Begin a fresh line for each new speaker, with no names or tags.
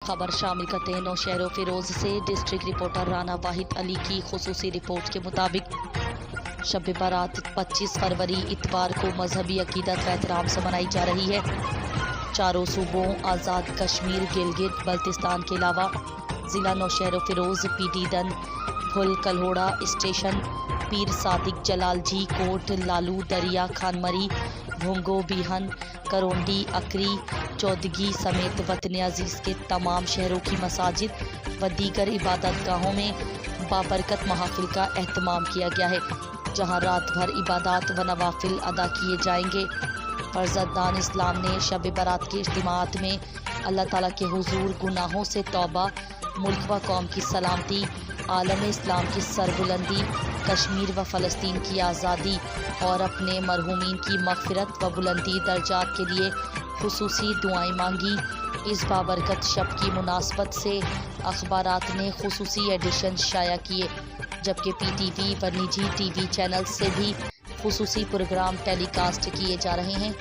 خبر شامل کرتے ہیں نوشہر و فیروز سے۔ ڈسٹرکٹ رپورٹر رانا واحد علی کی خصوصی رپورٹ کے مطابق شب برات 25 فروری اتوار کو مذہبی عقیدت و احترام سے منائی جا رہی ہے۔ چاروں صوبوں آزاد کشمیر، گلگت بلتستان کے علاوہ ضلع نوشہر و فیروز، پی ڈی ڈن، بھل کلہوڑا اسٹیشن، پیر صادق جلال جی کوٹ، لالو دریا، خان مری، بھونگو، بیہن، کرونڈی، اکری، چودگی سمیت وطن عزیز کے تمام شہروں کی مساجد و دیگر عبادت گاہوں میں بابرکت محافل کا اہتمام کیا گیا ہے، جہاں رات بھر عبادات و نوافل ادا کیے جائیں گے۔ فرزندان اسلام نے شب برات کے اجتماعات میں اللہ تعالیٰ کے حضور گناہوں سے توبہ، ملک و قوم کی سلامتی، عالم اسلام کی سربلندی، کشمیر و فلسطین کی آزادی اور اپنے مرحومین کی مغفرت و بلندی درجات کے لیے خصوصی دعائیں مانگی۔ اس بابرکت شب کی مناسبت سے اخبارات نے خصوصی ایڈیشن شائع کیے، جبکہ پی ٹی وی و نجی ٹی وی چینل سے بھی خصوصی پروگرام ٹیلی کاسٹ کیے جا رہے ہیں۔